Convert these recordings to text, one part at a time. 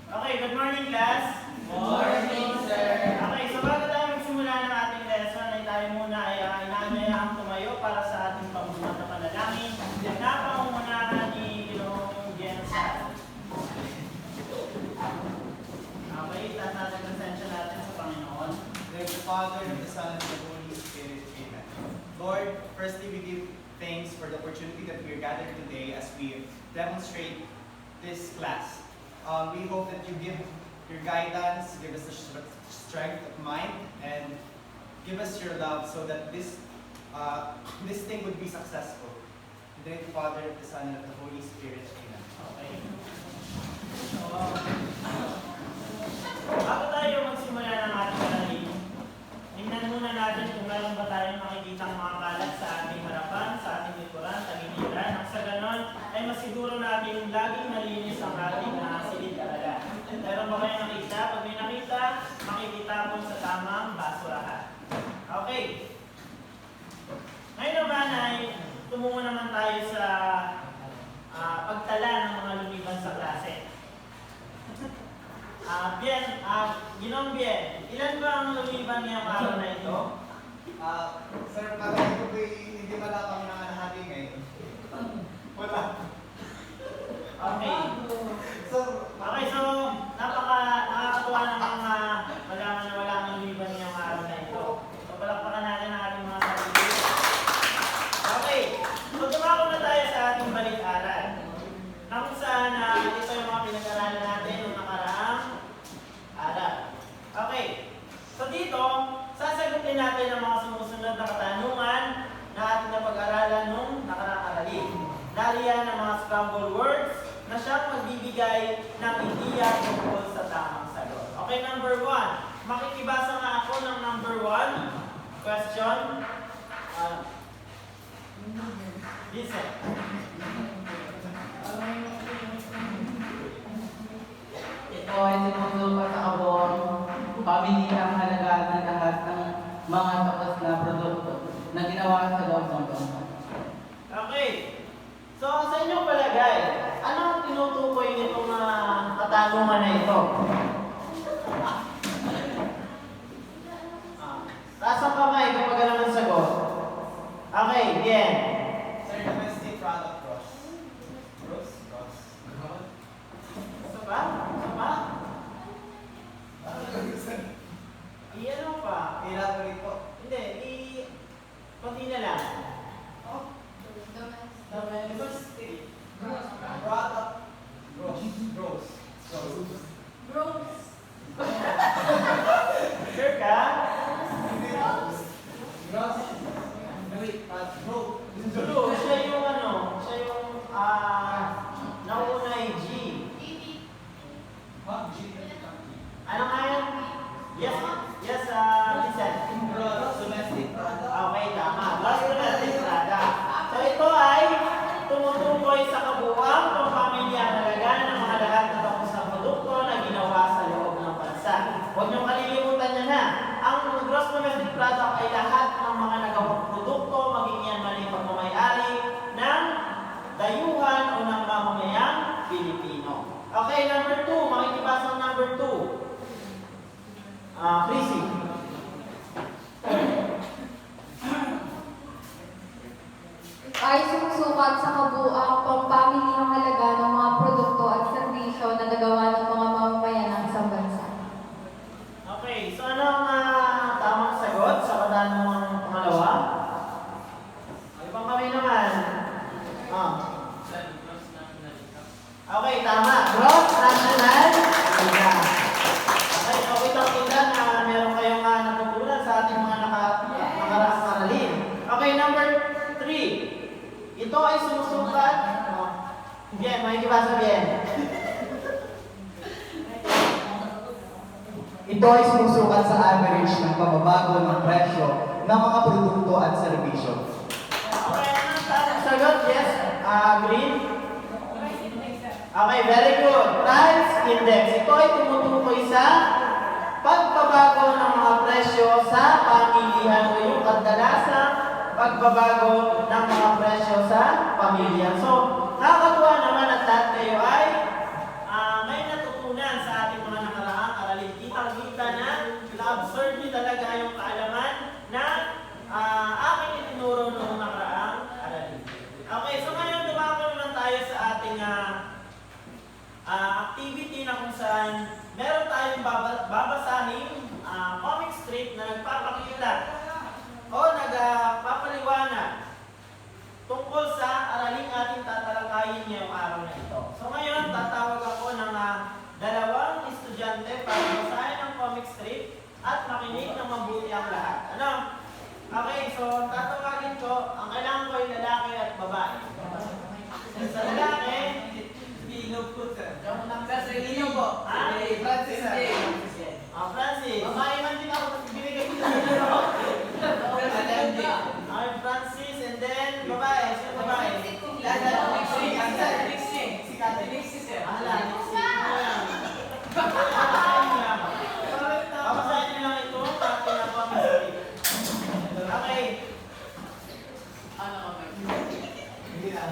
Okay, good morning class. Morning, sir. Okay, so bago tayo magsimula ng ating lesson, ay tayo muna ay inaanyayahan tumayo para sa ating pagbuhat na panalangin na pangungunahan ni Ginoong Jensen. Okay, itaas natin ang presensya natin sa Panginoon. Name of the Father, and of the Son, and of the Holy Spirit. Amen. Lord, firstly we give thanks for the opportunity that we are gathered today as we demonstrate this class. We hope that you give your guidance, give us the strength of mind, and give us your love so that this thing would be successful. In the name of the Father, of the Son, and of the Holy Spirit. Amen. Okay. So, bago tayo magsimula ng ating panalangin, tingnan muna natin kung meron ba tayong makikitang mga kalat sa ating harapan, sa ating likuran, tagiliran. Nang sa ganon, ay masiguro natin laging malinis ang ating silid-aralan. Meron ba kayong nakita? Pag may nakita, makikita po sa tamang basurahan. Okay. Ngayon naman ay tumungo naman tayo sa pagtala ng mga lumiban sa klase. Ginoong Bien, ilan ba ang lumiban ngayong araw na ito? Sir, parang ito ba'y hindi malapang na nahati ngayon? Wala. Okay. So, Okay, so nakakatuwa namang malaman na wala ang lumiban ngayong araw na ito. So palakpakan natin ang ating mga sarili. Okay, so tumako na tayo sa ating balik-aral. Na kung saan ito yung mga pinag-aralan natin noong nakaraang araw. Okay, so dito, sasagutin natin ang mga sumusunod na katanungan na ating napag-aralan noong nakaraang aralin. Nariyan ang mga scramble words na siyang magbibigay ng ideya tungkol sa tamang sagot. Okay, number 1. Makikibasa nga ako ng number 1. Question. Listen. Ito ay tinutulungan sa kabuong pamilihang halagaan ng lahat ng mga tapos na produkto na ginawa sa loob ng bansa. Okay. So, sa inyong palagay, ano ang tinutukoy nitong katanungan na ito? Taas ang kamay kapag alam ang sagot. Okay, bien. sir, domestic product gross. Gross? Gross. Isa pa? Isa pa? I-ano pa? Elaborate po. Hindi, konti na lang. Domestic. Product gross. Gross. Gross. Sure ka? Gross. Wait, growth. True, siya yung nauna ay G. Huh? G. Ano nga yan? Yes, Vincent. Gross. Domestic product. Okay, tama. Last domestic product. So ito ay tumutukoy sa kabuuan ng pamilyang halaga ng mga lahat na tapos na produkto na ginawa sa loob ng bansa. Huwag niyong kalilimutan yan ha. Ang gross domestic product ay lahat ng mga nagawang produkto, maging yan man ay pagmamayari ng dayuhan o ng mamamayang Pilipino. Okay, number 2. Makikibasa ang number 2. Chrissy. Ay sumusukat sa kabuuang pampamilihang halaga ng mga produkto at serbisyo na nagawa ng mga mamamayan ng isang bansa. Okay, so ano ang tamang sagot sa katanungang pangalawa? Ibang kami naman. Okay, tama. Gross national income. Okay, so kitang-kita na meron kayong natutunan sa ating mga nakaraang aralin. Okay, number 3. Ito ay sumusukat. Bien, makikibasa bien. Ito ay sumusukat sa average ng pagbabago ng presyo ng mga produkto at serbisyo. Okay, anong tamang sagot? Yes, green. Okay, very good. Price index. Ito ay tumutukoy sa pagbabago ng mga presyo sa pamilihan o yung kadalasang pagbabago ng mga presyo sa pamilya. So, nakakatuwa naman at lahat kayo ay may natutunan sa nyo talaga yung kaalaman na aking itinuro noong nakaraang aralin. Okay, so ngayon dumako naman tayo sa ating activity na kung saan meron tayong babasahin comic strip na nagpapakita o nagpapaliwanag tungkol sa araling ating tatalakayin ngayong araw na ito. So ngayon, tatawag ako ng dalawang estudyante para basahin ang comic strip at makinig ng mabuti ang lahat. Ano? Okay, so tatawagin ko, ang kailangan ko ay lalaki at babae. Sa lalaki, Ilog po, sir. Ha? Francis, Francis. Babae man din ako, kasi binigay ko sa Okay, Francis, and then babae. Sino babae? Ahala, babasahin niyo lang ito at pinagawa mo sa video. Okay. Hindi na.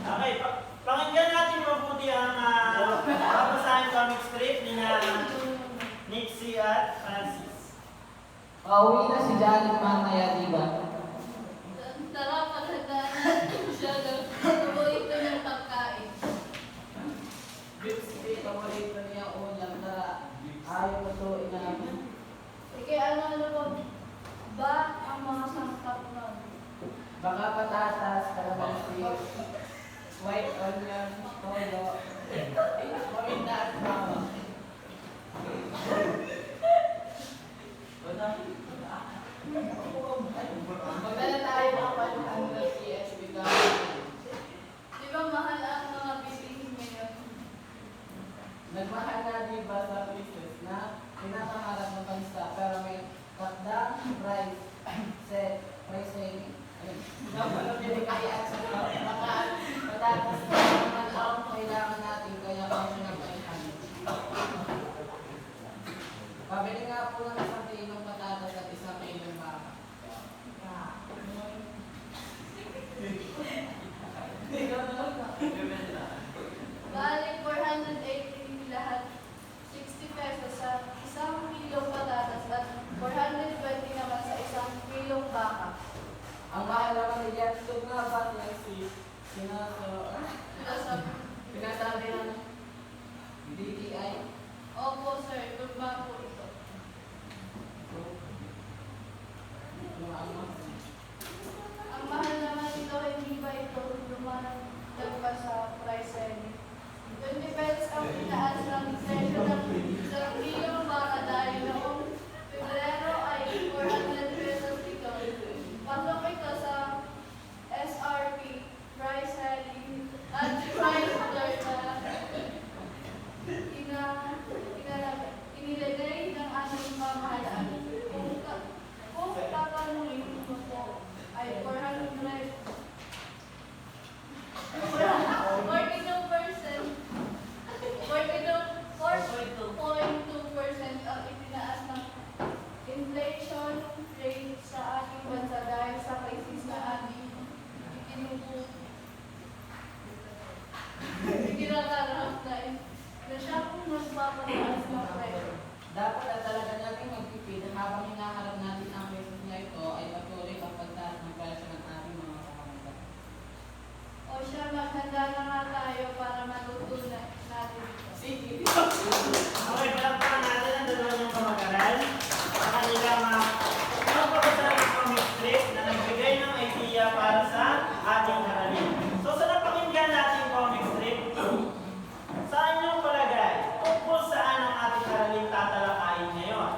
Okay, pakinggan natin mabuti ang babasahin comic strip ni Nixie at Francis. Pauwi na si Janet mamaya, di ba? Tara, paghandaan natin siya ng paborito niyang pagkain. Bipsy, paborito niya ulam. Tara, ayaw mo to inamin. Sige, ano ba ang mga sangkap nun? Baka patatas, kalamansi, white onion, toyo, morinda at bawang. Magdala tayo ng 100 PS because Di ba mahal ang mga bilihin ngayon? nagmahal na di ba sa business na pinakaharap ng bansa pero may takdang price set, price setting. Kaya at sa patatas naman ang kailangan natin kaya kami ng 500. Pabili nga po ng isang kilong patatas at isang kilong baka. Balik 480 lahat. 60 pesos sa isang kilong patatas at 420 naman sa isang kilong baka. Ang mahal naman ni Jetsub nga ba niya si pinasabi ng DTI? Opo sir, tugma po ito. Ang mahal naman ito, hindi ba ito lumanagdag pa sa price selling? 20 pesos ang itaas ng presyo ng isang kilong baka dahil noong Pebrero ay 400 pesos ito. Pasok ito sa SRP, price selling, at price alert na inilagay ng ating pamahalaan. Kung tatanungin mo po ay 42% ang itinaas ng inflation rate sa ating bansa dahil sa krisis na ating kinakaharap na siya kung magpapataas ng presyo. Dapat na talaga natin magpipid habang hinaharap natin ang krisis na ito ay patuloy ang pagtaas ng presyo ng ating mga kakamagay. O siya, maghanda na nga tayo para matutunan natin ito. Sige. Okay, palakpakan natin ang dalawang kamag-aral sa kanilang pagbabasahin ng comic strip na nagbigay ng idea para sa ating aralin. So sa napakinggan natin comic strip, sa inyong palagay, tungkol saan ang ating aralin tatalakayin ngayon?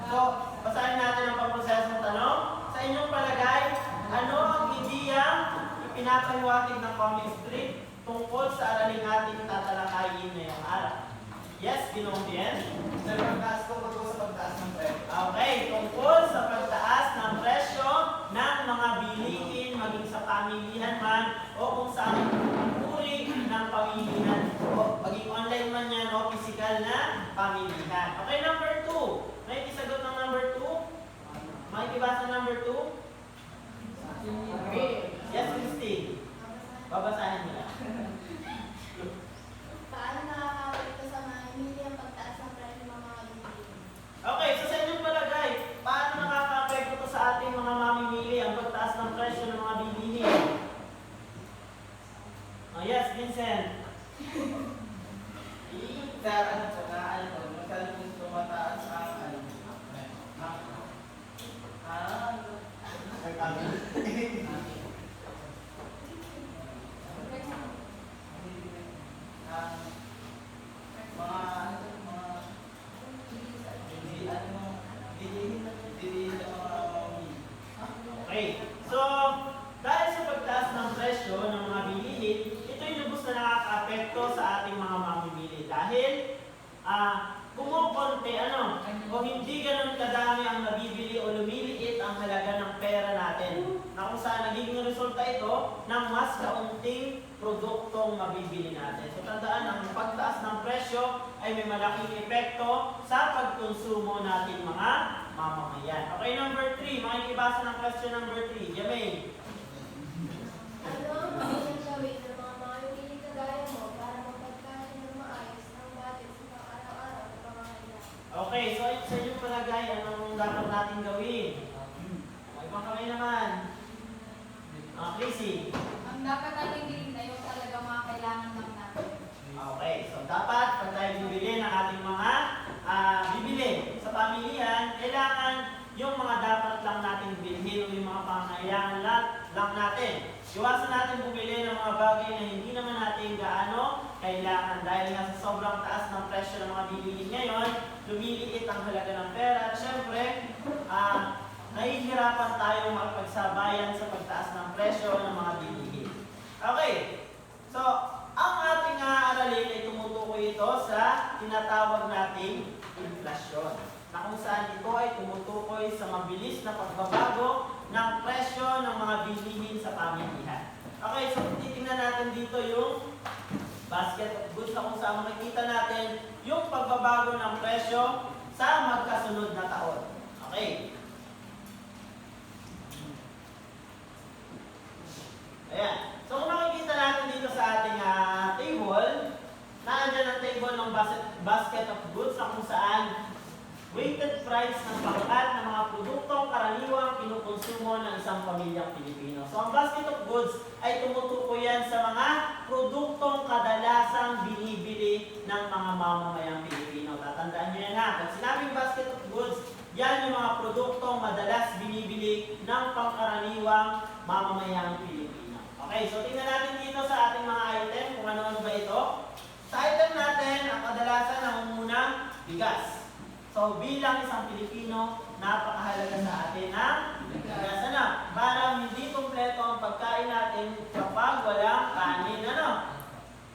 So, basahin natin ang pagprosesong tanong. Sa inyong palagay, ano ang ideyang ipinapahiwatig ng comic strip tungkol sa araling ating tatalakayin ngayong araw? Yes, Ginoong Bien? Sa pagtaas ko, tungkol sa pagtaas ng presyo. Okay, tungkol sa pagtaas ng presyo ng mga bilihin, maging sa pamilihan man, o kung saan uri ng pamilihan, o maging online man yan, o physical na pamilihan. Okay, number 2. May isagot ng number 2? May ibasa number 2? Yes, Christy. Babasahin nila. Vincent. Masyado kung tumataas ang Okay. So, dahil sa pagtaas ng presyo ng mga bilihin, ito'y lubos na nakaka-apekto sa ating mga mamimili. Dahil, kumukonti, o hindi ganun kadami ang nabibili o lumiliit ang halaga ng pera natin. Na kung saan nagiging resulta ito ng mas kaunting produktong mabibili natin. So, tandaan, ang pagtaas ng presyo ay may malaking epekto sa pagkonsumo natin mga mamamayan. Okay, number 3. Makikibasa ng question number 3. Jermaine. Ano ang magiging gawin ng mga mamimili kagaya mo para mapagkasya ng maayos ang budget sa pang-araw-araw ng pamamayan? Okay, so sa inyong palagay, anong dapat natin gawin? Ibang kamay naman. Chrissy. Ang dapat natin bilhin na yung talaga mga kailangan lang natin. Okay, so dapat pag tayo bibili ng ating mga bibili sa pamilihan, kailangan yung mga dapat lang natin bilhin o yung mga pangangailangan lang natin. Iwasan natin bumili ng mga bagay na hindi naman natin gaano kailangan dahil nga sa sobrang taas ng presyo ng mga bilihin ngayon, lumiliit ang halaga ng pera at syempre, nahihirapan tayong makapagsabayan sa pagtaas ng presyo ng mga bilihin. Okay, so ang ating aaralin ay tumutukoy ito sa tinatawag nating inflasyon, na kung saan ito ay tumutukoy sa mabilis na pagbabago ng presyo ng mga bilihin sa pamilihan. Okay, so titingnan natin dito yung basket of goods na kung saan makikita natin yung pagbabago ng presyo sa magkasunod na taon. Okay. Ayan. So kung makikita natin dito sa ating table, naandyan ang table ng basket of goods na kung saan weighted price ng pangkat ng mga produktong karaniwang kinukonsumo ng isang pamilyang Pilipino. So ang basket of goods ay tumutukoy yan sa mga produktong kadalasang binibili ng mga mamamayang Pilipino. Tatandaan nyo yan ha. Pag sinabing basket of goods, yan yung mga produktong madalas binibili ng pangkaraniwang mamamayang Pilipino. Okay, so tingnan natin dito sa ating mga item kung ano-ano ba ito. Sa item natin, ang kadalasan nangunguna, bigas. So bilang isang Pilipino, napakahalaga sa atin ng bigas. Para hindi kompleto ang pagkain natin kapag walang kanin.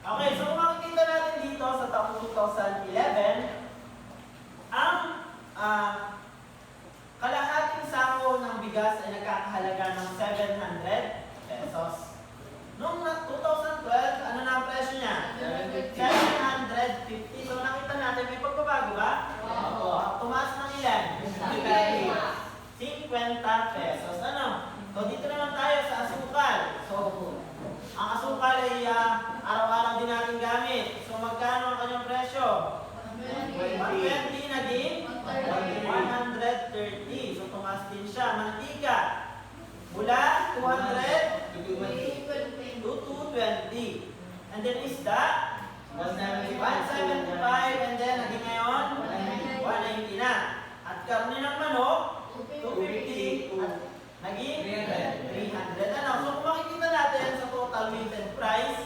Okay, so kung makikita natin dito sa taong 2011, ang kalahating sako ng bigas ay nagkakahalaga ng 700 pesos. Noong 2012, ano na ang presyo niya? 750. So nakita natin, may pagbabago ba? Oo. Tumaas ng ilan? 50 pesos. So dito naman tayo sa asukal. So ang asukal ay araw-araw din natin gamit. So magkano ang kanyang presyo? 120 naging 130. So tumaas din siya. Mantika mula 200 to 220. And then isda 175 and then naging ngayon 190 na. At karne ng manok 250 at naging 300. So kung makikita natin sa total weighted price,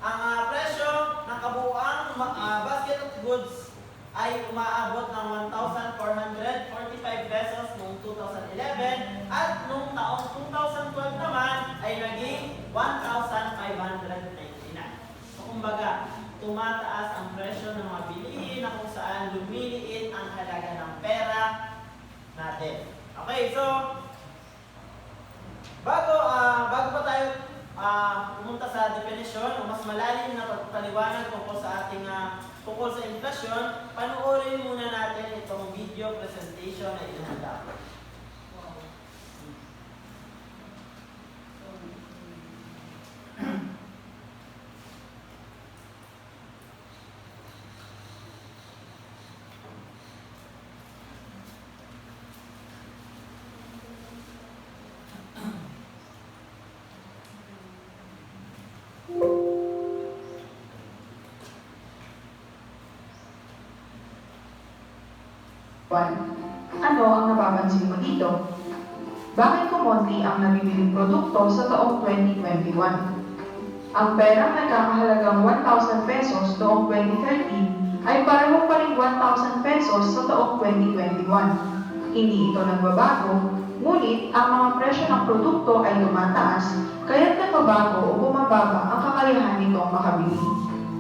ang presyo ng kabuuang basket of goods ay umaabot ng 1,445 pesos noong 2011 at noong taong 2012 naman ay naging 1,590 na. So kumbaga, tumataas ang presyo ng mga bilihin na kung saan lumiliit ang halaga ng pera natin. Okay, so bago pa tayo pumunta sa definisyon o mas malalim na pagpaliwanag tungkol sa ating tungkol sa inflasyon, panoorin muna natin itong video presentation na inihanda ko. Ano ang napapansin mo dito? Bakit kumonti ang nabibiling produkto sa taong 2021? Ang perang nagkakahalagang 1,000 pesos noong 2013 ay pareho pa rin 1,000 pesos sa taong 2021. Hindi ito nagbabago, ngunit ang mga presyo ng produkto ay tumataas, kaya't nagbabago o bumababa ang kakayahan nitong makabili.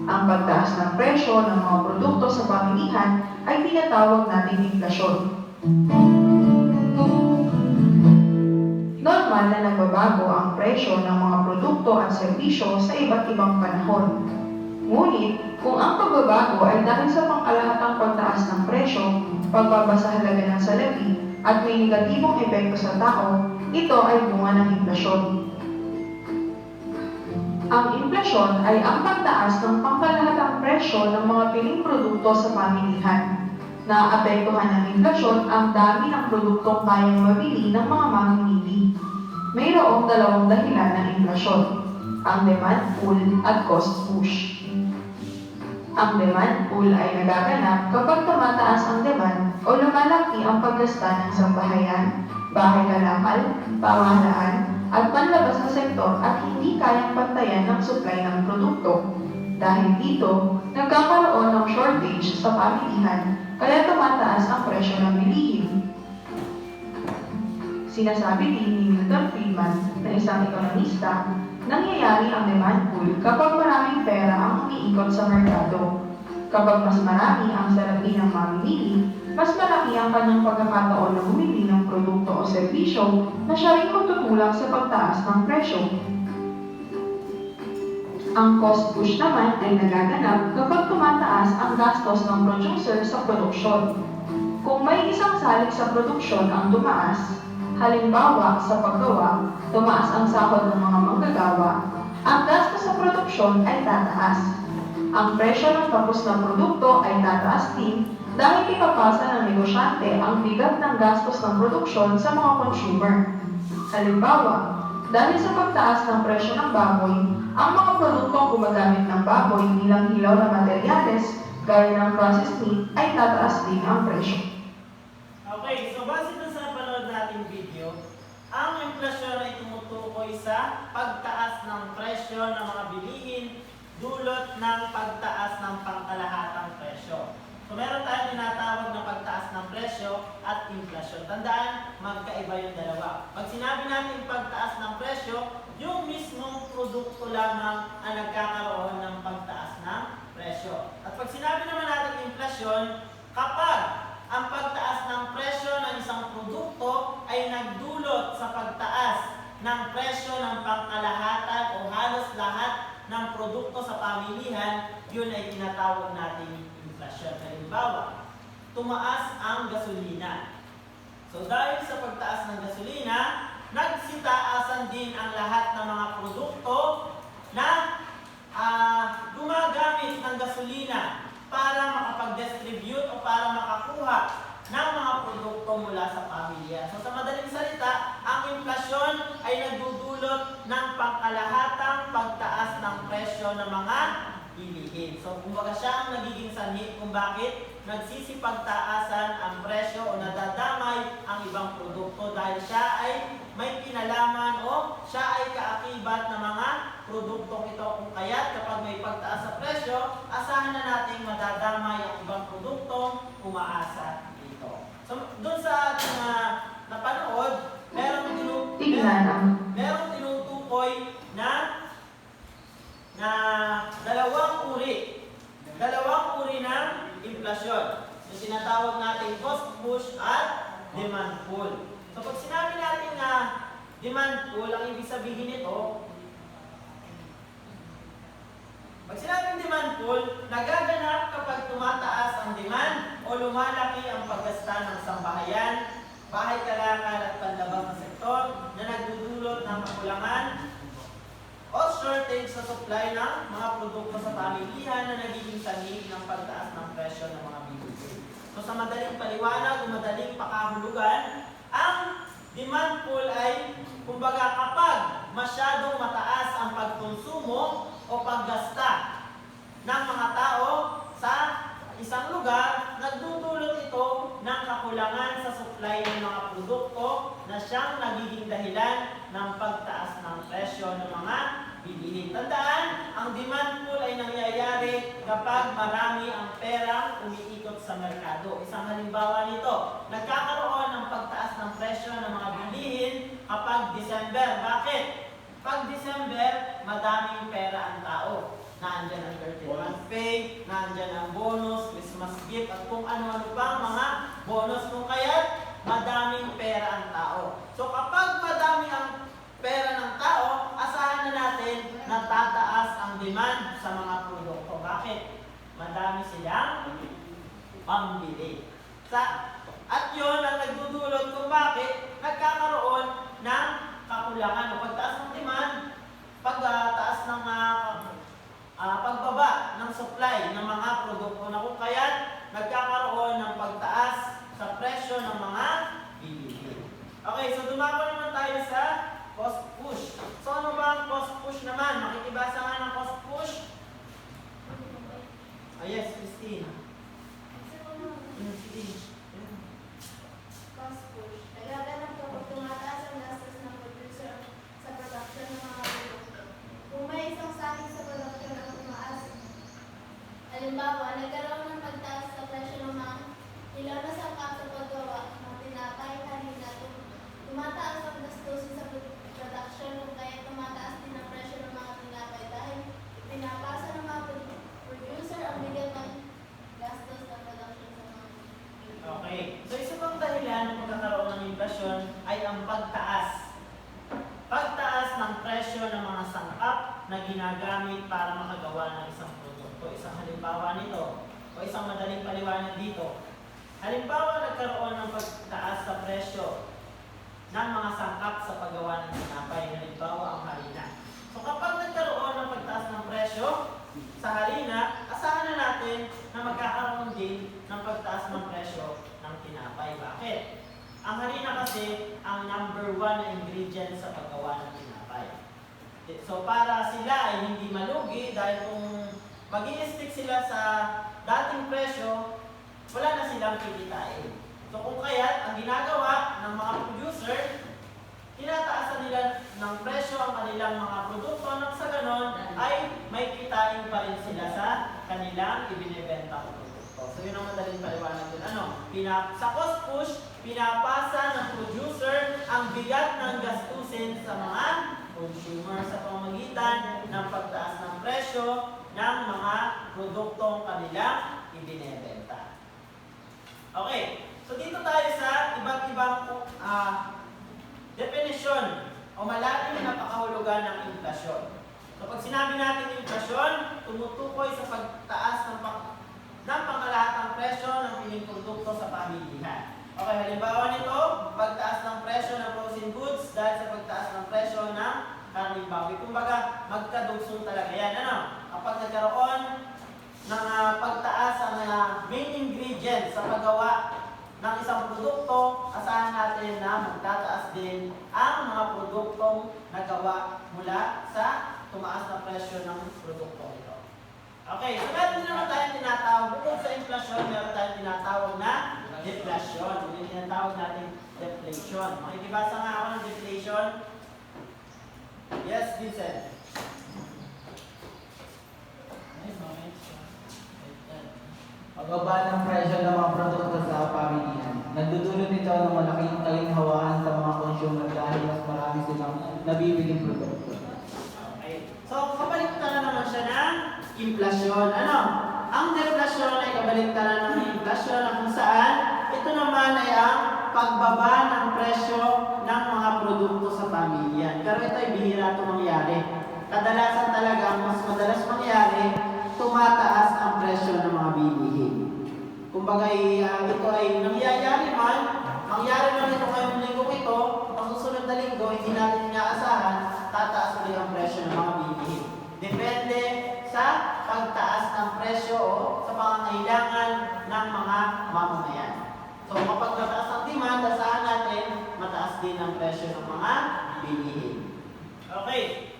Ang pagtaas ng presyo ng mga produkto sa pamilihan ay tinatawag nating inflasyon. Normal na nagbabago ang presyo ng mga produkto at serbisyo sa iba't ibang panahon. Ngunit, kung ang pagbabago ay dahil sa pangkalahatang pagtaas ng presyo, pagbaba sa halaga ng salapi, at may negatibong epekto sa tao, ito ay bunga ng inflasyon. Ang inflasyon ay ang pagtaas ng pangkalahatang presyo ng mga piling produkto sa pamilihan. Naapektuhan ng inflasyon ang dami ng produktong kayang mabili ng mga mamimili. Mayroong dalawang dahilan ng inflasyon, ang demand pull at cost push. Ang demand pull ay nagaganap kapag tumataas ang demand o lumalaki ang paggasta ng sambahayan, bahay kalakal, pamahalaan, at panlabas na sektor at hindi kayang pantayan ng supply ng produkto. Dahil dito, nagkakaroon ng shortage sa pamilihan kaya tumataas ang presyo ng bilihin. Sinasabi din ni Milton Friedman na isang ekonomista, nangyayari ang demand pull kapag maraming pera ang umiikot sa merkado. Kapag mas marami ang salapi ng mamimili, mas malaki ang kanyang pagkakataon na bumili ng produkto o serbisyo na siya rin magtutulak sa pagtaas ng presyo. Ang cost push naman ay nagaganap kapag tumataas ang gastos ng producer sa produksyon. Kung may isang salik sa produksyon ang tumaas, halimbawa sa paggawa, tumaas ang sahod ng mga manggagawa, ang gastos sa produksyon ay tataas. Ang presyo ng tapos na produkto ay tataas din dahil ipapasa ng negosyante ang bigat ng gastos ng produksyon sa mga consumer. Halimbawa, dahil sa pagtaas ng presyo ng baboy, ang mga produktong gumagamit ng baboy bilang hilaw na materyales gaya ng processed meat ay tataas din ang presyo. Okay, so base dun sa napanood nating video, ang inflasyon ay tumutukoy sa pagtaas ng presyo ng mga bilihin dulot ng pagtaas ng pangkalahatang presyo. So meron tayong tinatawag na pagtaas ng presyo at inflasyon. Tandaan, magkaiba yung dalawa. Pag sinabi natin pagtaas ng presyo, yung mismong produkto lamang ang nagkakaroon ng pagtaas ng presyo. At pag sinabi naman natin inflasyon, kapag ang pagtaas ng presyo ng isang produkto ay nagdulot sa pagtaas ng presyo ng pangkalahatan o halos lahat ng produkto sa pamilihan, yun ay tinatawag natin inflasyon. Halimbawa, tumaas ang gasolina. So dahil sa pagtaas ng gasolina, nagsitaasan din ang lahat ng mga produkto na gumagamit ng gasolina para makapag-distribute o para makakuha ng mga produkto mula sa pamilya. So sa madaling salita, ang inflasyon ay nagdudulot ng pangkalahatang pagtaas ng presyo ng mga bilihin. So kumbaga siya ang nagiging sanhi kung bakit nagsisipagtaasan ang presyo o nadadamay ang ibang produkto dahil siya ay may kinalaman o siya ay kaakibat ng mga produktong ito. Kung kaya't kapag may pagtaas sa presyo, asahan na nating madadamay ang ibang produktong umaasa dito. So doon sa ating napanood, merong tinutukoy na dalawang uri ng inflasyon. Yung tinatawag natin cost push at demand pull. So pag sinabi natin na demand pull, ang ibig sabihin nito, pag sinabing demand pull, nagaganap kapag tumataas ang demand o lumalaki ang paggasta ng sambahayan, bahay kalakal at panlabas na sektor na nagdudulot ng kakulangan o shortage sa supply ng mga produkto sa pamilihan na nagiging sanhi ng pagtaas ng presyo ng mga bilihin. So sa madaling paliwanag o madaling pakahulugan, ang demand pull ay kumbaga kapag masyadong mataas ang pagkonsumo o paggasta ng mga tao sa isang lugar, nagdudulot ito ng kakulangan sa supply ng mga produkto na siyang nagiging dahilan ng pagtaas ng presyo ng mga bilihin. Tandaan, ang demand pool ay nangyayari kapag marami ang perang umiikot sa merkado. Isang halimbawa nito, nagkakaroon ng pagtaas ng presyo ng mga bilihin kapag December. Bakit? Pag December, madaming pera ang tao. Naandyan ang 13-month pay, naandyan ang bonus, Christmas gift, at kung ano-ano pang mga bonus. Kung kaya't madaming pera ang tao. So kapag madami ang pera ng tao, asahan na natin na tataas ang demand sa mga produkto. Bakit? Madami silang pambili. At yun ang nagdudulot kung bakit nagkakaroon ng kakulangan o pagtaas ng demand, pagtaas ng pagbaba ng supply ng mga produkto na kung kaya't nagkakaroon ng pagtaas sa presyo ng mga bilihin. Okay, so dumako naman tayo sa cost push. So ano ba ang cost push naman? Makikibasa nga ng cost push? Yes, Christine. Cost push. Nagaganap kapag tumataas ang gastos ng producer sa production ng mga produkto. Kung may isang saking sa production na tumaas, halimbawa, nagkaroon ng pagtaas sa presyo ng mga ilaw na sangkap sa paggawa ng tinapay kanina, tumataas ang gastusin sa production kung kaya tumataas din ang presyo ng mga tinapay dahil pinapasa ng mga producer ang bigat ng gastos ng production sa mga Okay. So isa pang dahilan ng pagkakaroon ng inflasyon ay ang pagtaas. Pagtaas ng presyo ng mga sangkap na ginagamit para makagawa ng isang produkto. Isang halimbawa nito o isang madaling paliwanag dito. Halimbawa, nagkaroon ng pagtaas sa presyo ng mga sangkap sa paggawa ng tinapay. Halimbawa, ang harina. So kapag nagkaroon ng pagtaas ng presyo sa harina, asahan na natin na magkakaroon din ng pagtaas ng presyo ng tinapay. Bakit? Ang harina kasi ang number 1 na ingredient sa paggawa ng tinapay. So para sila ay hindi malugi dahil kung mag-i-stick sila sa dating presyo, wala na silang kikitain. So kung kaya, ang ginagawa ng mga producer, tinataasan nila ng presyo ang kanilang mga produkto nang sa ganon ay may kitain pa rin sila sa kanilang ibinebenta ng produkto. So yun ang madaling paliwanag dun. Sa cost push, pinapasa ng producer ang bigat ng gastusin sa mga consumer sa pamamagitan ng pagtaas ng presyo ng mga produktong kanilang ibinebenta. Okay, so dito tayo sa iba't ibang definition o malalim na napakahulugan ng inflasyon. So pag sinabi natin inflasyon, tumutukoy sa pagtaas ng pangkalahatang presyo ng piling produkto sa pamilihan. Okay, halimbawa nito, pagtaas ng presyo ng frozen goods dahil sa pagtaas ng presyo ng karning baboy. Kumbaga, magkadugsong talaga yan. Kapag nagkaroon ng pagtaas ang main ingredient sa paggawa ng isang produkto, asahan natin na magtataas din ang mga produktong nagawa mula sa tumaas na presyo ng produkto ito. Okay, so meron din naman tayong tinatawag, bukod sa inflasyon, meron tayong tinatawag na deflation. Yung tinatawag natin deflation. Makikibasa nga ako ng deflation. Yes, Vincent. Pagbaba ng presyo ng mga produkto sa pamilihan. Nagdudulot ito ng malaking kaginhawaan sa mga consumer dahil mas marami silang nabibiling produkto. Okay. So, kabaliktaran naman siya ng inflasyon. Ang deflasyon ay kabaliktaran ng inflasyon na kung saan ito naman ay ang pagbaba ng presyo ng mga produkto sa pamilya. Pero ito ay bihira ito mangyari. Kadalasan talaga, mas madalas mangyari, tumataas ang presyo ng mga bilihin. Kumbaga, ito ay nangyayari man, mangyari man ito ngayong linggong ito, ang susunod na linggo, hindi natin inaasahan, tataas ulit ang presyo ng mga bilihin. Depende sa pagtaas ng presyo o sa pangangailangan ng mga mamamayan. So kapag mataas ang demand, asahan natin, mataas din ang presyo ng mga bilihin. Okay.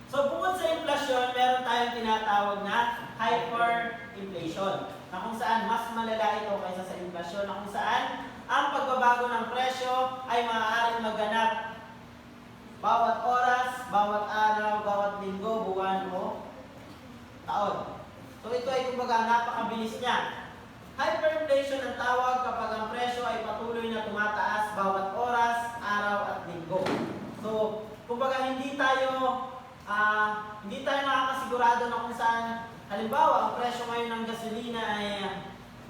So bukod sa inflasyon, meron tayong tinatawag na hyperinflation. na kung saan mas malala ito kaysa sa inflasyon, na kung saan ang pagbabago ng presyo ay maaaring maganap bawat oras, bawat araw, bawat linggo, buwan o taon. So ito ay kumbaga napakabilis niya. Hyperinflation ang tawag kapag ang presyo ay patuloy na tumataas bawat oras, araw at linggo. So kumbaga hindi tayo nakakasigurado na kung saan, halimbawa ang presyo ngayon ng gasolina ay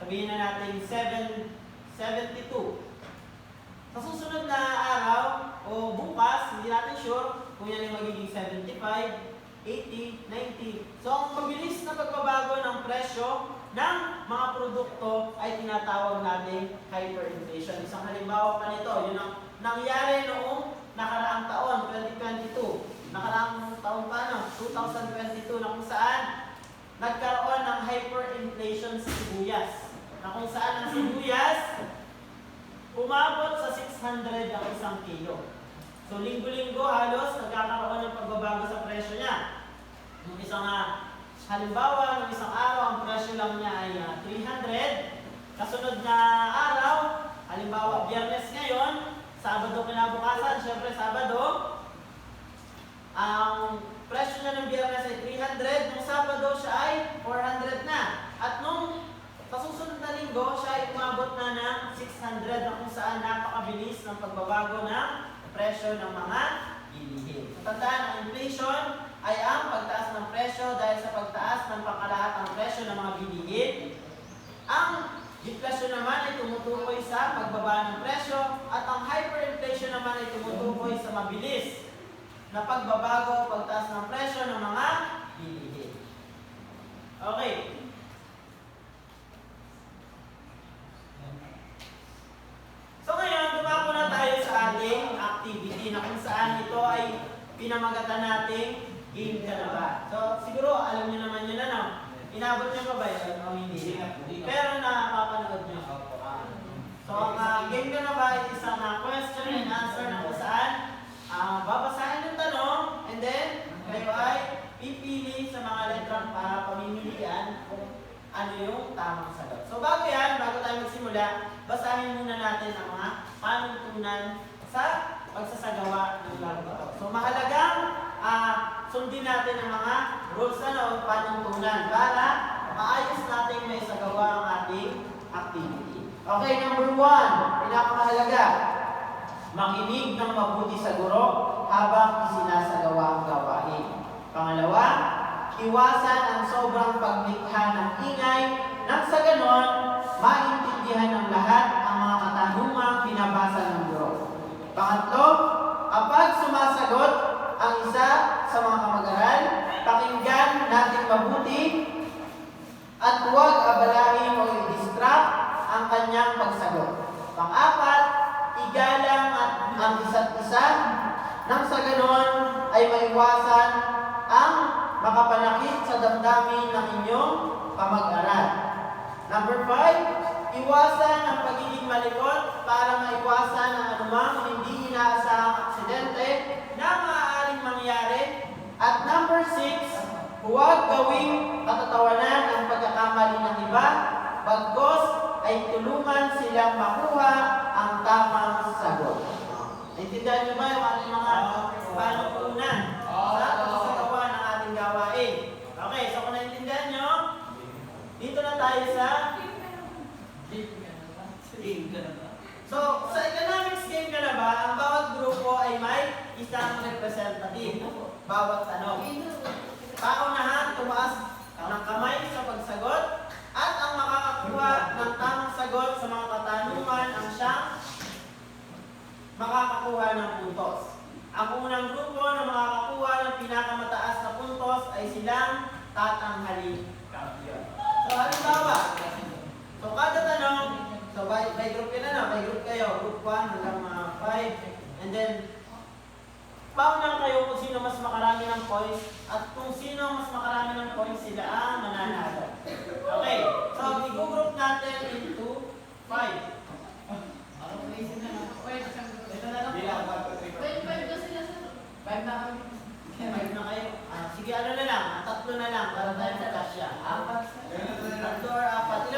sabihin na natin 7.72. Sa susunod na araw o bukas, hindi natin sure kung yan ay magiging 75, 80, 90. So ang mabilis na pagbabago ng presyo ng mga produkto ay tinatawag natin hyperinflation. Isang halimbawa pa nito, yun ang nangyari noong nakaraang taon, 2022. Nakaraang taon pa, 2022, na kung saan nagkaroon ng hyperinflation sa sibuyas. Na kung saan ang sibuyas umabot sa 600 ang isang kilo. So linggo-linggo halos nagkakaroon ng pagbabago sa presyo niya. Yung isang halimbawa, ng isang araw ang presyo lang niya ay 300. Kasunod na araw, halimbawa Biyernes ngayon, Sabado kinabukasan, syempre Sabado, ang presyo niya ng Biyernes ay 300, nung Sabado siya ay 400 na. At nung sa susunod na linggo, siya ay umabot na ng 600, na kung saan napakabilis ng pagbabago ng presyo ng mga bilihin. So tandaan, ang inflation ay ang pagtaas ng presyo dahil sa pagtaas ng pangkalahatang presyo ng mga bilihin. Ang deflasyon naman ay tumutukoy sa pagbaba ng presyo at ang hyperinflation naman ay tumutukoy sa mabilis na pagbabago, pagtaas ng presyo ng mga bilihin. Okay. So ngayon, dumako na tayo sa ating activity na kung saan ito ay pinamagatan nating game ka na ba? So siguro alam niyo naman yun Inabot niyo pa ba yun o hindi? Pero napapanood niyo. So ang game ka na ba ay isang question and answer na kung saan babasahin yung tanong and then kayo ay pipili sa mga letrang pamimilian kung ano yung tamang sagot. So bago tayo magsimula, basahin muna natin ang mga panuntunan sa pagsasagawa ng laro ito. So mahalagang sundin natin ang mga rules o panuntunan para maayos natin may sagawa ang ating activity. Okay, number 1, pinakamahalaga, makinig ng mabuti sa guro habang isinasagawa ang gawain. Pangalawa, iwasan ang sobrang paglikha ng ingay nang sa ganon, maintindihan ng lahat ang mga katanungang pinabasa ng guro. Pangatlo, kapag sumasagot ang isa sa mga kamag-aral, pakinggan natin mabuti at huwag abalahin o i-distract ang kanyang pagsagot. Pang-apat, igalang ang isa't isa nang sa ganon ay maiwasan ang makapanakit sa damdamin ng inyong kamag-aral. Number 5, iwasan ang pagiging malikot para maiwasan ang anumang hindi inaasahang aksidente na maaaring mangyari. At number 6, huwag gawing katatawanan ang pagkakamali ng iba, bagkus ay tulungan silang makuha ang tamang sagot. Naintindihan niyo ba yung ating mga panuntunan sa pagsasagawa ng ating gawain? Okay, so kung naintindihan niyo, dito na tayo sa game ka na ba? So, sa economics game ka na ba, ang bawat grupo ay may isang representative. Bawat paunahan, tumaas ng kamay sa pagsagot at ang makakakuha ng tamang sagot sa mga katanungan ang siyang makakakuha ng puntos. Ang unang grupo na makakakuha ng pinakamataas na puntos ay silang tatanghaling kampiyon. So, halimbawa, kada tanong, by group ka na, by group kayo, group 1 hanggang 5, and then, paunan kayo kung sino mas makarami ng points, at kung sino mas makarami ng points, sila ang mananalo. Okay, so, i-group natin into 5. Ito na lang. Wait, 5 kasi nasa. 5 na kami. 5 na kayo. Sige, 3 na lang, 3 na lang, para tayo magkasya. 4. 3 or 4.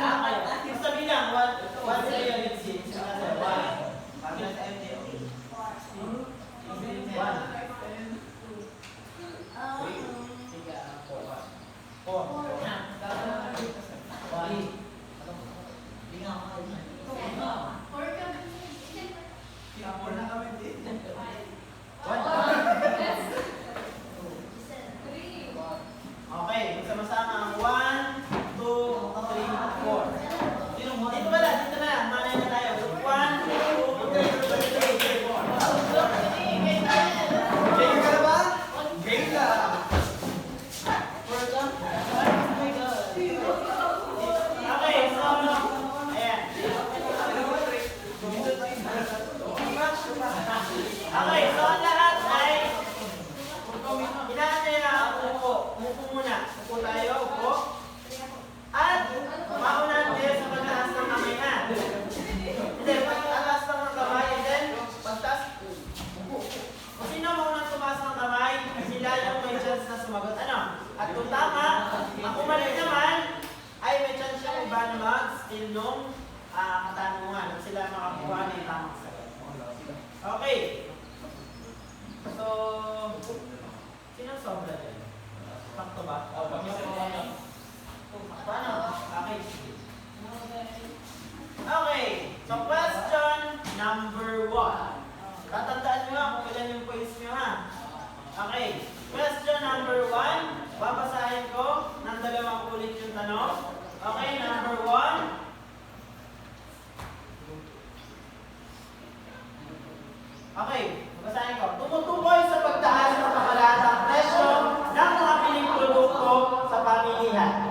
Basahin ko. Tumutukoy sa pagtaas ng pangkalahatang presyo ng mga piling produkto sa pamilihan.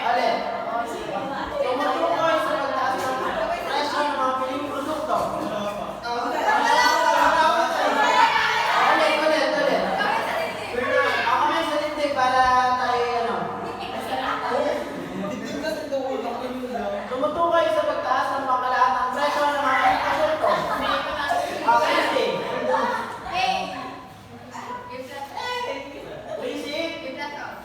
Alin? Tumutukoy sa pagtaas ng presyo ng mga piling produkto. Ulit. Ako may salita para tayo ano. Tumutukoy sa pagtaas ng pangkalahatang presyo ng mga piling produkto. Okay, sige. Basic.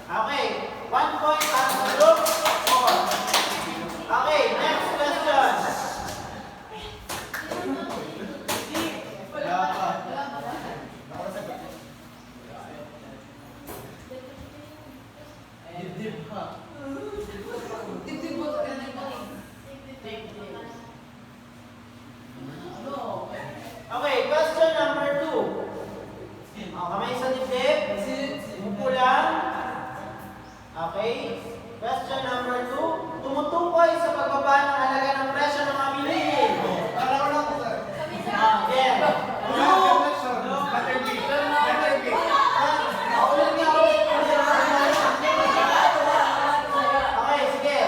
Okay. 1 point at group 4. Okay, next question. Okay, question number 2. Kamay sa dibdib. Umupo lang. Okay. Question number 2. Tumutukoy sa pagbaba ng halaga ng presyo ng mga bilihin. Yeah. Okay, sige.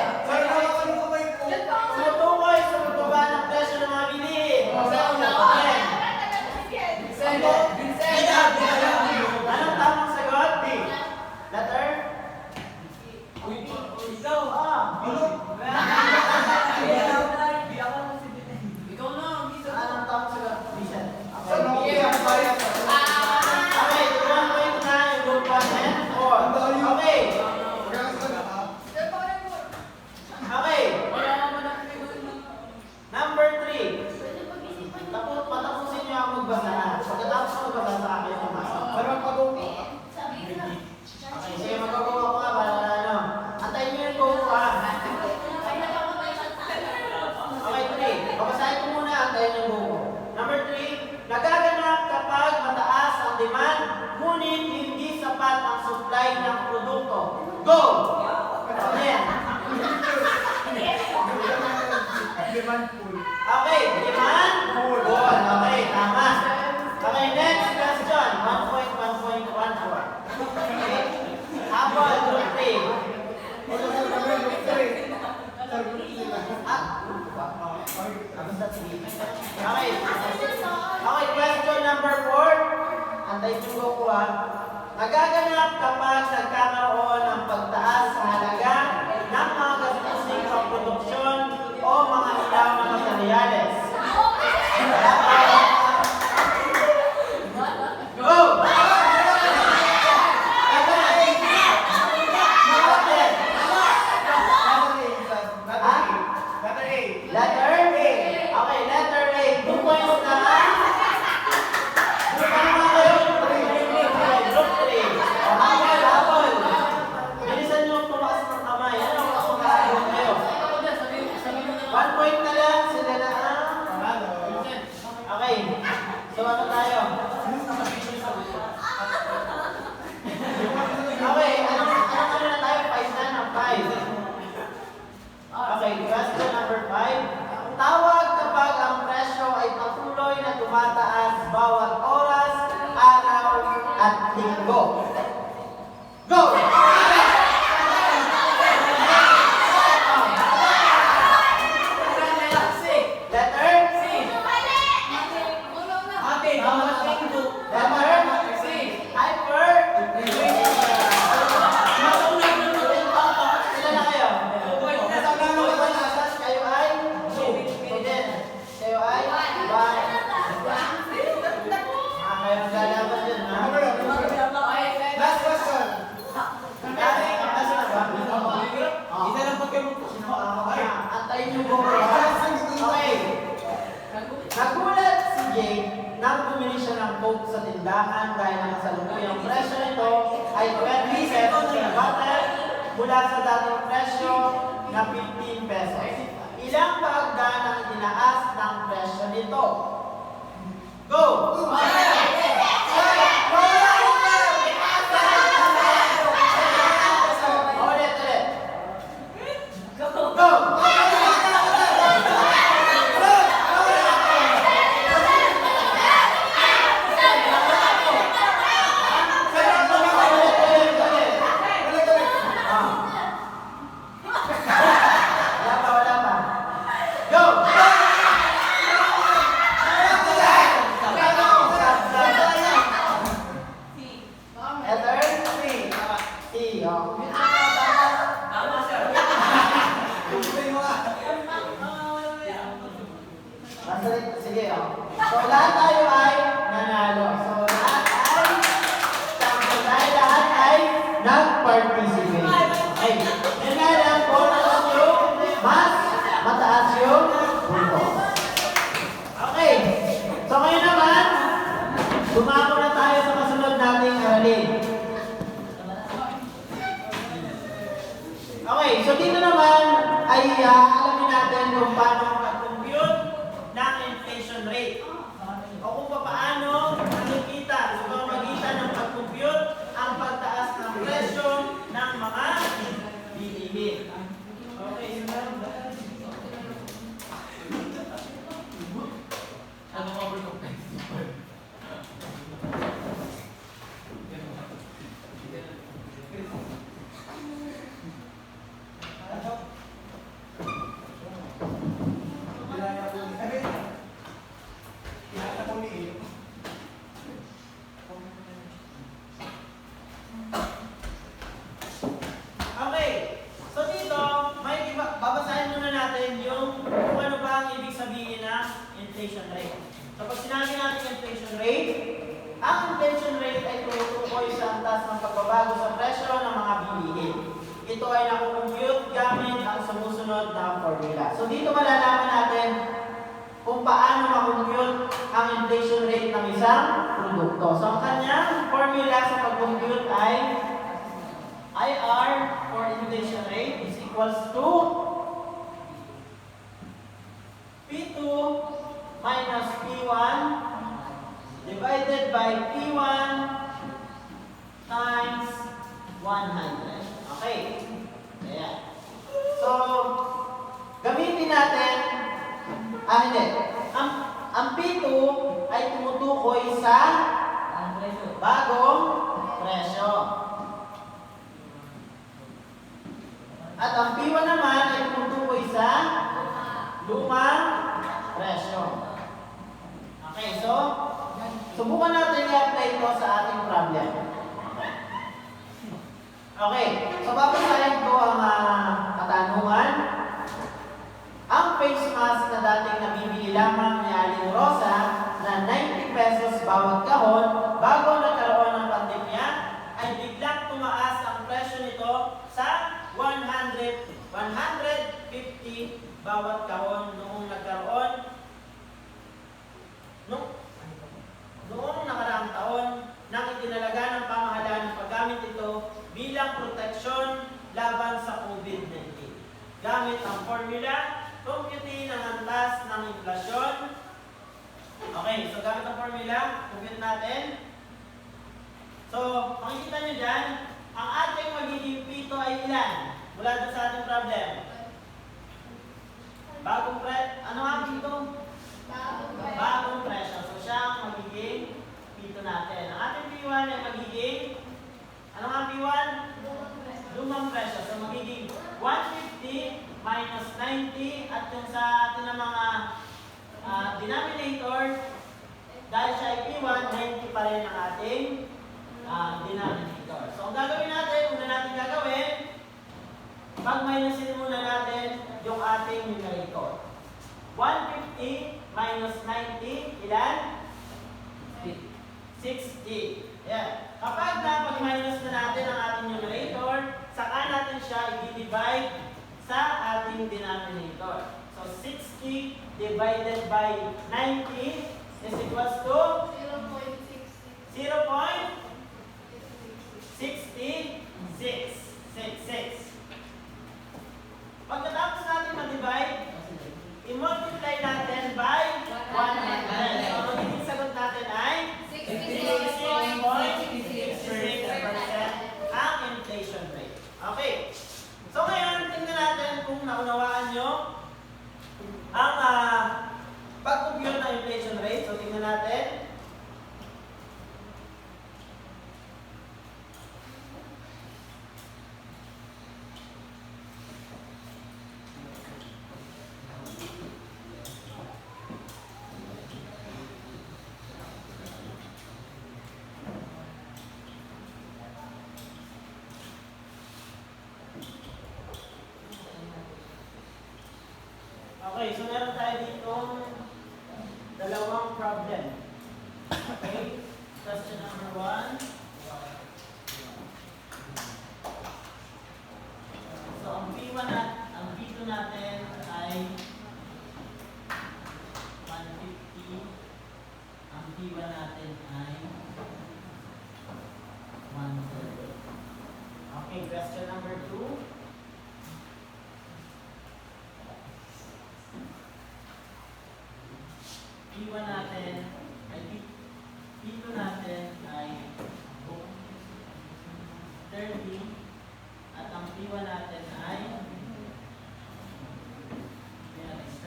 Tumutukoy sa pagbaba ng presyo ng mga bilihin. Anong tamang sagot? Letter? Anong tamang sagot? Vision. Okay, 1 point na yung group 1 and 4. Okay. Okay. Number 3. Patapusin niyo ako magbasa. Pagkatapos ko magbasa sa akin yung masa. Okay, sige, magagawa ko nga para ano. Antayin niyo yung go ko ha. Okay, 3. Babasahin ko muna, antayin yung go ko. Number 3. Nagaganap kapag mataas ang demand, ngunit hindi sapat ang supply ng produkto. Go! Ayan. Okay, demand? Full. Okay, tama. Okay, next question. 1.1.14. Okay. Apple, group 3. Okay. Okay, question number 4. Antay ko ko ha. Nagaganap kapag nagkakaroon ng pagtaas sa halaga ng mga gastusing pagproduksyon o mga ilaw na materyales. Go! Letter A. Okay, letter A. 2 points na. Group 3. Apple. Bilisan nyo tumaas ng kamay. Ano ako makakaroon kayo? 1 point na lang. Sila na okay. So ano tayo? Okay, anong na tayo? 5 na ng 5. Okay, question number 5. Tawag kapag ang presyo ay patuloy na tumataas bawat oras, araw, at linggo. Go! Letter? Hyper? Sila na kayo? Kayo ay 2. Kayo ay 1. Kayo ang lalaban dyan, ha? Last question. Last na ba? Isa lang pag Okay, antayin niyo po. Okay. Nagulat si Jake nang bumili siya ng Coke sa tindahan dahil ang kasalukuyang presyo nito ay 20 pesos na bottle mula sa dating presyo na 15 pesos. Ilang paagdan ang itinaas ng presyo nito? Go! Ulit. Sige, oh. So, lahat tayo ay nanalo. So, lahat ay champion. Dahil lahat ay nag-participate. Okay. Yan nga lang kung ano yung mas mataas yung punto. Okay. So, ngayon naman, dumako na tayo sa kasunod nating aralin. Okay. So, dito naman ay alamin natin kung paano mag-compute ng inflation rate. O kung paano nakikita sa pamamagitan ng pag-compute ang pagtaas ng presyo ng mga bilihin. Okay, Okay. So dito, may babasahin muna natin yung kung ano ba ang ibig sabihin ng inflation rate. So pag sinabi natin inflation rate, ang inflation rate ay tumutukoy sa antas ng pagbabago sa presyo ng mga bilihin. Ito ay nakukompute gamit ang sumusunod na formula. So dito malalaman natin kung paano makompute ang inflation rate ng isang produkto. So ang kanyang formula sa pag-compute ay IR for inflation rate is equals to P2 minus P1 divided by P1 times 100. Okay. Ayan. So, gamitin natin, hindi. Ang P2 ay tumutukoy sa bagong presyo. At ang P1 naman ay tumutukoy sa lumang presyo. Okay, so subukan natin i-apply ito sa ating problem. Okay, so babasahin ko ang katanungan. Ang face mask na dating nabibili lamang ni Aling Rosa na 90 pesos bawat kahon bago nagkaroon ng pandemya ay biglang tumaas ang presyo nito sa 150 bawat kahon noong nagkaroon noong nakaraang taon nang itinalaga ng pamahalaan ng paggamit ito bilang proteksyon laban sa COVID-19. Gamit ang formula, computin ang antas ng inflasyon. Okay, so gamit ang formula, compute natin. So, makikita nyo dyan, ang ating magiging P2 ay ilan? Mula doon sa ating problem. Ano ang P2? Bagong presyo. So, siya ang magiging P2 natin. Ang ating P1 ay magiging, ano ang P1? Lumang presyo. So, magiging 150 minus 90 at yung sa atin ng mga denominator, dahil siya ay P1, 90 pa rin ang ating denominator. So, ang gagawin natin, una natin gagawin, pag-minusin muna natin yung ating numerator. 150 minus 90, ilan? 60. Yeah. Kapag napag-minus na natin ang ating numerator, saka natin siya i-divide sa ating denominator. So, 60 divided by 90 is equals to 0.66. Pagkatapos natin ma-divide, i-multiply natin by 100. So, ang magiging sagot natin ay 66.66% ang inflation rate. Okay. So, ngayon, tingnan natin kung naunawaan nyo ang pag-compute ng inflation rate. So, tingnan natin. Okay, so meron tayo ditong dalawang problem. Okay, question number 1. So ang P1 at ang P2 natin ay 150. Ang P1 natin ay 130. Okay, question number 2. P1 natin ay P2 natin ay 30 at ang P1 natin ay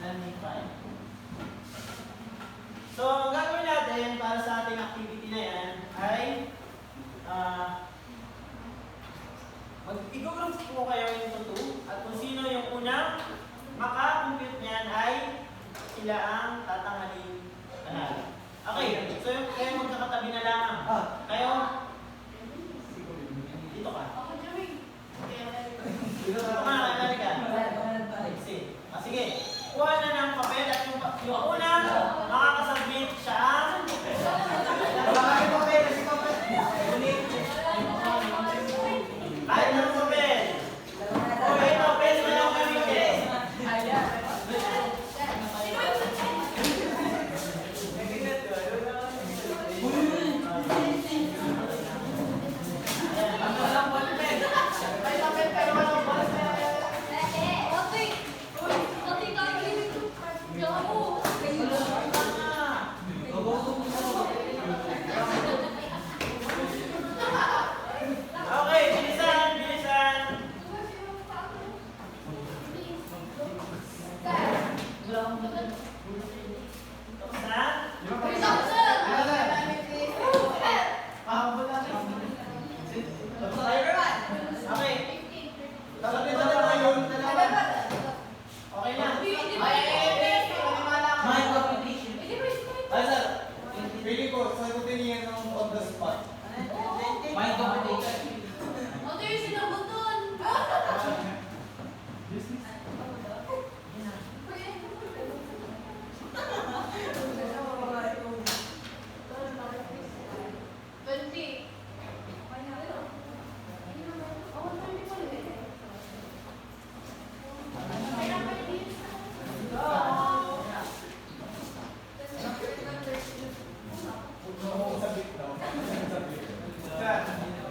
75. So, ang gagawin natin para sa ating activity na yan ay mag-i-group po kayo into 2 at kung sino yung unang maka-compute niyan ay sila ang tatanghalin panalo. Okay, so yung kayo magkakatabi na lamang. Kayo, dito ka. Ako, Joey. Dito ka, kaya ka. Sige, kuha na ng papel at yung unang makakasubmit siya ang kahit ng papel. Okay, papel mo lang gamitin. Okay, bilisan, bilisan. Tapos na? Okay. Okay na. Mind competition. Really ko, sagutin niya ng on the spot. Mind competition.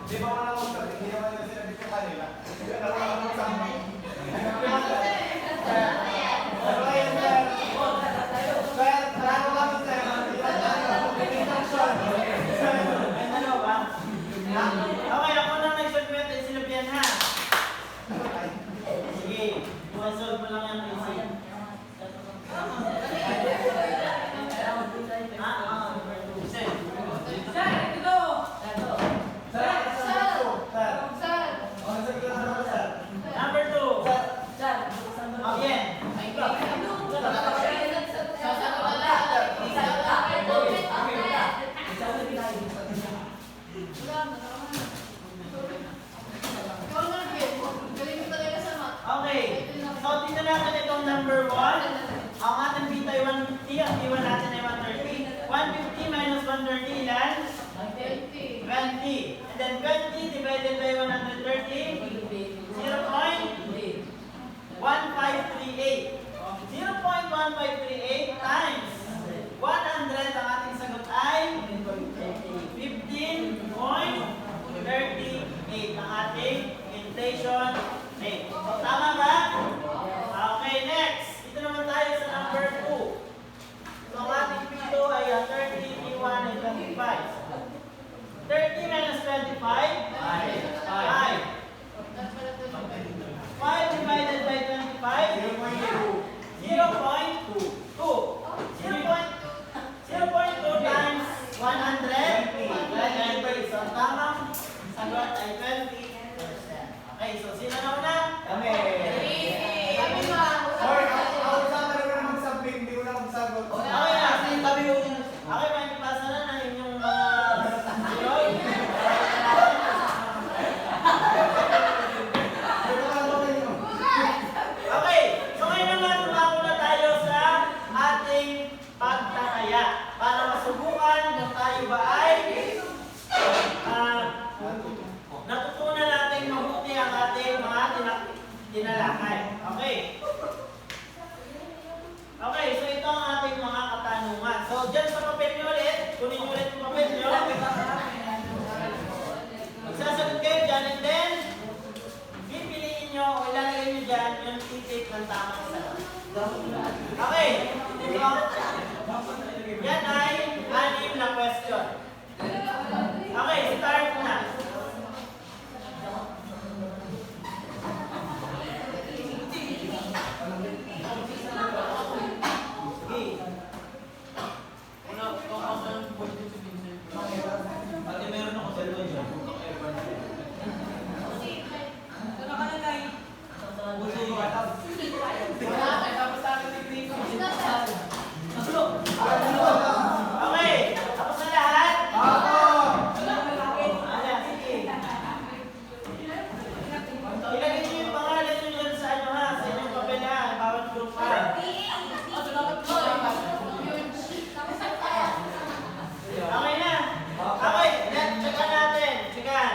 Di ba wala akong sabi? Hindi naman yung sinabi ko kanila. Wala akong sabi. Ano yan, sir? Sir, ano lang, sir? May dalawa ba? Okay, ako na nag-submit ay sinabihan ha. Sige, solve mo lang yan easy. Number 2. Sir. Number 2. Again. Okay. So, tingnan natin itong number 1. Ang ating beta ay 150. Ang T1 natin ay 130. 150 minus 130 ilan? 20. And then 20 divided by 130? 0.1538. 0.1538 times 100, ang ating sagot ay 15.38 ang ating inflation rate. So, tama ba? Okay, next. Dito naman tayo sa number 2. So, ang ating P2 ay 30, P1 ay 25. 30 minus 25? 5. 5 divided by 25? 0.2. O, dyan sa papel nyo ulit. Kunin nyo ulit yung papel nyo. Magsasagot kayo dyan and then pipiliin nyo o ilalagay nyo dyan yung titik ng tamang sagot. Okay. Yan ay 6 na question. Okay, start na. Ate, meron ako cellphone dyan. Okay, tapos na lahat? Ayan, sige. Ilagay niyo yung pangalan niyo dyan sa ano ha, sa inyong papel ha, bawat group ha. Okay na. Okay, checkan natin. Checkan.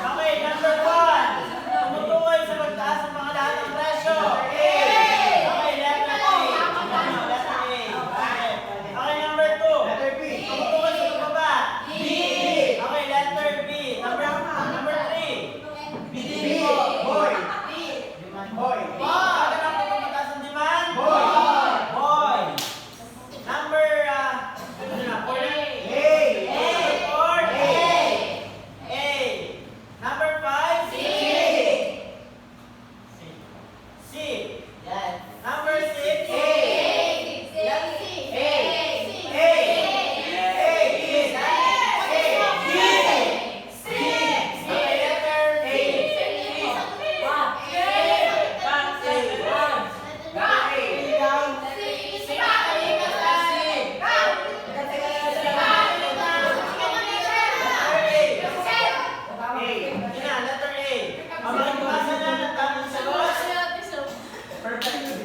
Okay, number 1. Tumutukoy sa pagtaas ng mga lahat ng presyo. Okay, letter A. Letter A. Okay, number 2. Letter B. Tumutukoy sa pagbaba. B. Okay, letter B. Number 3. B. Boy. Boy. Bakit ang pagpapataas ng demand? Boy. Boy. Number, ano na, 4 na? A. Or A. Number 5? C. C. Number 6? A. Perfect.